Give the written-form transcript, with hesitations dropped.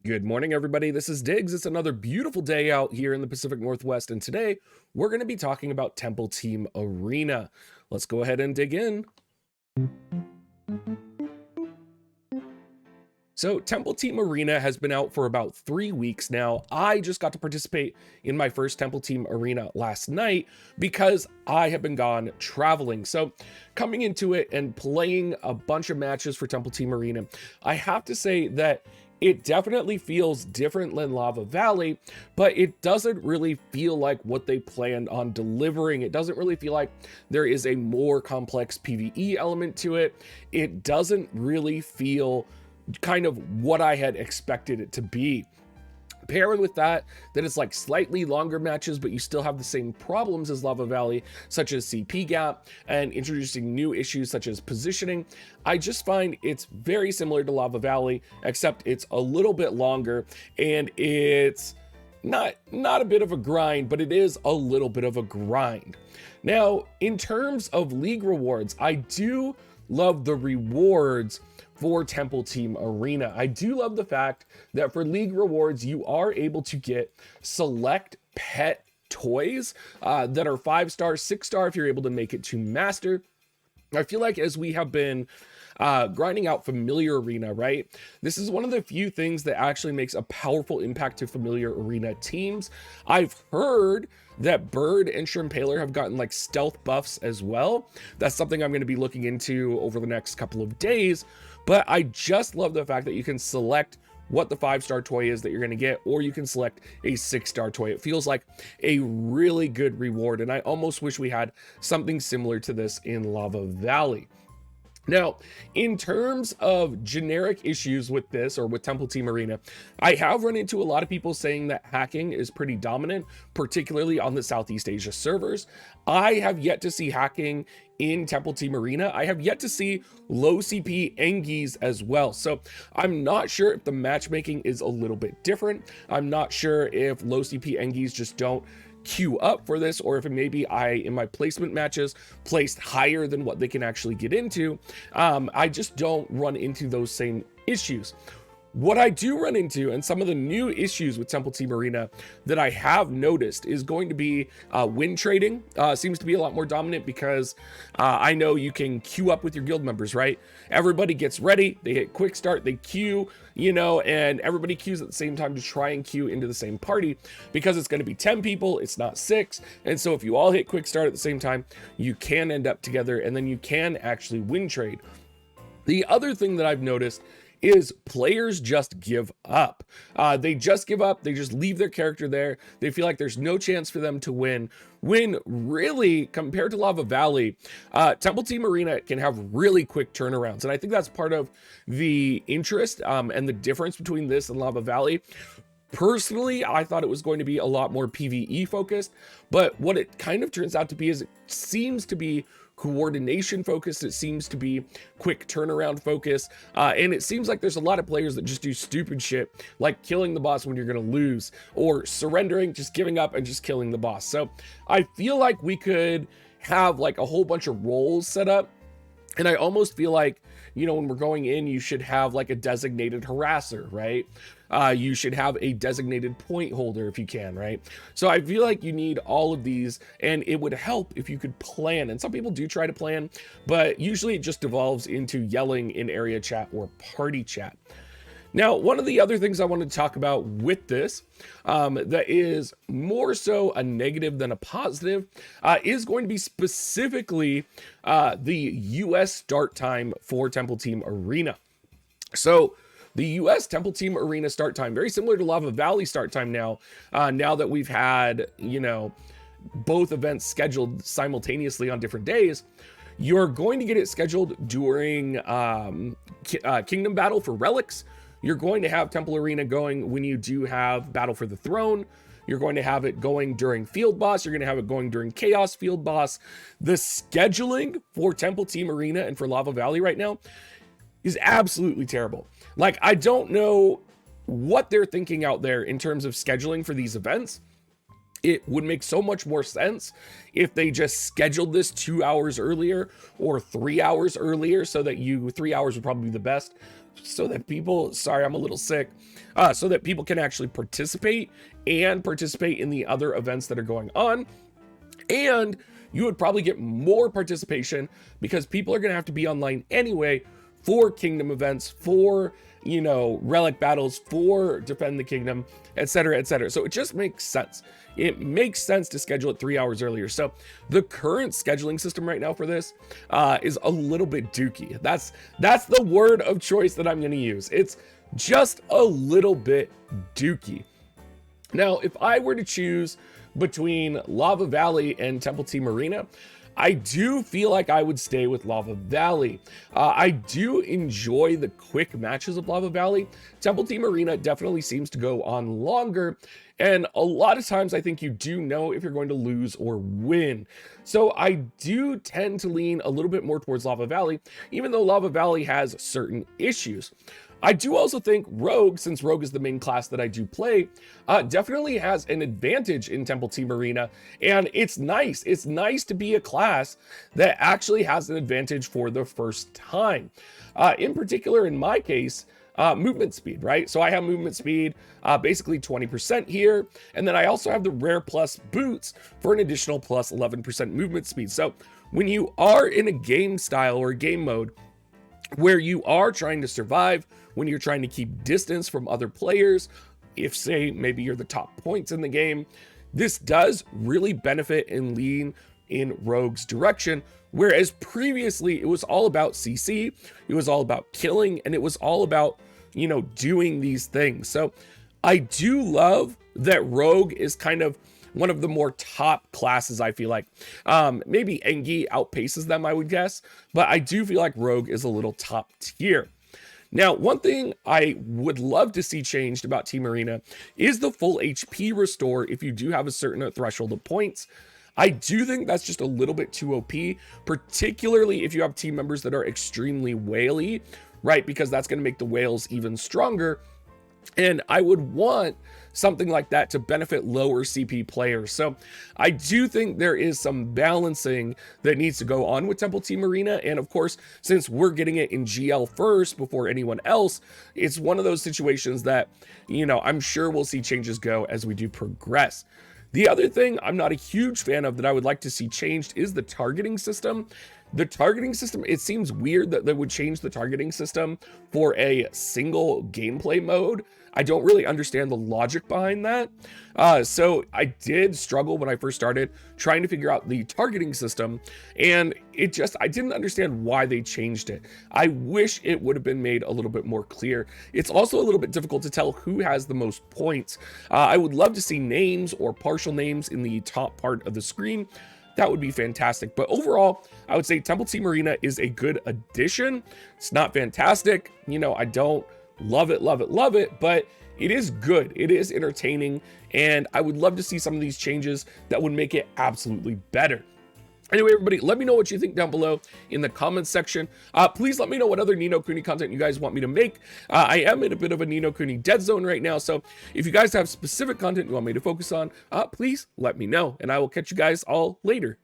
Good morning, everybody. This is Diggs. It's another beautiful day out here in the Pacific Northwest, and today we're going to be talking about Temple Team Arena. Let's go ahead and dig in. So, Temple Team Arena has been out for about 3 weeks now. I just got to participate in my first Temple Team Arena last night because I have been gone traveling. So, coming into it and playing a bunch of matches for Temple Team Arena, I have to say that it definitely feels different than Lava Valley, but it doesn't really feel like what they planned on delivering. It doesn't really feel like there is a more complex PvE element to it. It doesn't really feel kind of what I had expected it to be. Pairing with that it's like slightly longer matches, but you still have the same problems as Lava Valley, such as CP gap and introducing new issues such as positioning. I just find it's very similar to Lava Valley, except it's a little bit longer and it's not a bit of a grind, but it is a little bit of a grind. Now, in terms of league rewards, I do love the rewards for Temple Team Arena. I do love the fact that for league rewards, you are able to get select pet toys that are 5-star, 6-star if you're able to make it to master. I feel like as we have been grinding out familiar arena, right? This is one of the few things that actually makes a powerful impact to familiar arena teams. I've heard that Bird and Shrimpaler have gotten like stealth buffs as well. That's something I'm going to be looking into over the next couple of days. But I just love the fact that you can select what the 5-star toy is that you're going to get, or you can select a 6-star toy. It feels like a really good reward, and I almost wish we had something similar to this in Lava Valley. Now, in terms of generic issues with this or with Temple Team Arena, I have run into a lot of people saying that hacking is pretty dominant, particularly on the Southeast Asia servers. I have yet to see hacking in Temple Team Arena. I have yet to see low CP Engies as well. So I'm not sure if the matchmaking is a little bit different. I'm not sure if low CP Engies just don't queue up for this, or if it maybe I in my placement matches placed higher than what they can actually get into. I just don't run into those same issues. What I do run into, and some of the new issues with Temple Team Arena that I have noticed, is going to be win trading. Seems to be a lot more dominant because I know you can queue up with your guild members, right? Everybody gets ready, they hit quick start, they queue, and everybody queues at the same time to try and queue into the same party because it's going to be 10 people, it's not 6. And so if you all hit quick start at the same time, you can end up together and then you can actually win trade. The other thing that I've noticed is players just give up. They just give up. They just leave their character there. They feel like there's no chance for them to win. When really, compared to Lava Valley, Temple Team Arena can have really quick turnarounds. And I think that's part of the interest and the difference between this and Lava Valley. Personally, I thought it was going to be a lot more PvE focused, but what it kind of turns out to be is it seems to be coordination focused. It seems to be quick turnaround focus. And it seems like there's a lot of players that just do stupid shit, like killing the boss when you're going to lose, or surrendering, just giving up and just killing the boss. So I feel like we could have like a whole bunch of roles set up. And I almost feel like, when we're going in, you should have like a designated harasser, right? You should have a designated point holder if you can, right? So I feel like you need all of these, and it would help if you could plan. And some people do try to plan, but usually it just devolves into yelling in area chat or party chat. Now, one of the other things I wanted to talk about with this that is more so a negative than a positive is going to be specifically the US start time for Temple Team Arena. So the US Temple Team Arena start time, very similar to Lava Valley start time now, now that we've had, both events scheduled simultaneously on different days. You're going to get it scheduled during Kingdom Battle for Relics. You're going to have Temple Arena going when you do have Battle for the Throne. You're going to have it going during Field Boss. You're going to have it going during Chaos Field Boss. The scheduling for Temple Team Arena and for Lava Valley right now is absolutely terrible. Like, I don't know what they're thinking out there in terms of scheduling for these events. It would make so much more sense if they just scheduled this 2 hours earlier or 3 hours earlier, so that 3 hours would probably be the best, so that people, sorry, I'm a little sick, so that people can actually participate and participate in the other events that are going on. And you would probably get more participation because people are going to have to be online anyway for kingdom events, for, you know, relic battles, for defend the kingdom, etc., etc. So it just makes sense. It makes sense to schedule it 3 hours earlier. So the current scheduling system right now for this is a little bit dookie. That's the word of choice that I'm going to use. It's just a little bit dookie. Now, if I were to choose between Lava Valley and Temple Team Arena, I do feel like I would stay with Lava Valley. I do enjoy the quick matches of Lava Valley. Temple Team Arena definitely seems to go on longer, and a lot of times I think you do know if you're going to lose or win. So I do tend to lean a little bit more towards Lava Valley, even though Lava Valley has certain issues. I do also think Rogue, since Rogue is the main class that I do play, definitely has an advantage in Temple Team Arena, and it's nice. It's nice to be a class that actually has an advantage for the first time. In particular, in my case, movement speed, right? So I have movement speed, basically 20% here, and then I also have the Rare Plus boots for an additional plus 11% movement speed. So when you are in a game style or a game mode where you are trying to survive, when you're trying to keep distance from other players, if say maybe you're the top points in the game, this does really benefit and lean in Rogue's direction. Whereas previously it was all about CC, it was all about killing, and it was all about, you know, doing these things. So I do love that Rogue is kind of one of the more top classes, I feel like. Maybe Engi outpaces them, I would guess, but I do feel like Rogue is a little top tier. Now, one thing I would love to see changed about Team Arena is the full HP restore if you do have a certain threshold of points. I do think that's just a little bit too OP, particularly if you have team members that are extremely whaley, right? Because that's going to make the whales even stronger. And I would want something like that to benefit lower CP players. So I do think there is some balancing that needs to go on with Temple Team Arena. And of course, since we're getting it in GL first before anyone else, it's one of those situations that, you know, I'm sure we'll see changes go as we do progress. The other thing I'm not a huge fan of that I would like to see changed is the targeting system. The targeting system, it seems weird that they would change the targeting system for a single gameplay mode. I don't really understand the logic behind that. So I did struggle when I first started trying to figure out the targeting system, and I didn't understand why they changed it. I wish it would have been made a little bit more clear. It's also a little bit difficult to tell who has the most points. I would love to see names or partial names in the top part of the screen. That would be fantastic. But overall, I would say Temple Team Arena is a good addition. It's not fantastic. You know, I don't love it, but it is good. It is entertaining. And I would love to see some of these changes that would make it absolutely better. Anyway, everybody, let me know what you think down below in the comments section. Please let me know what other Ni no Kuni content you guys want me to make. I am in a bit of a Ni no Kuni dead zone right now, so if you guys have specific content you want me to focus on, please let me know, and I will catch you guys all later.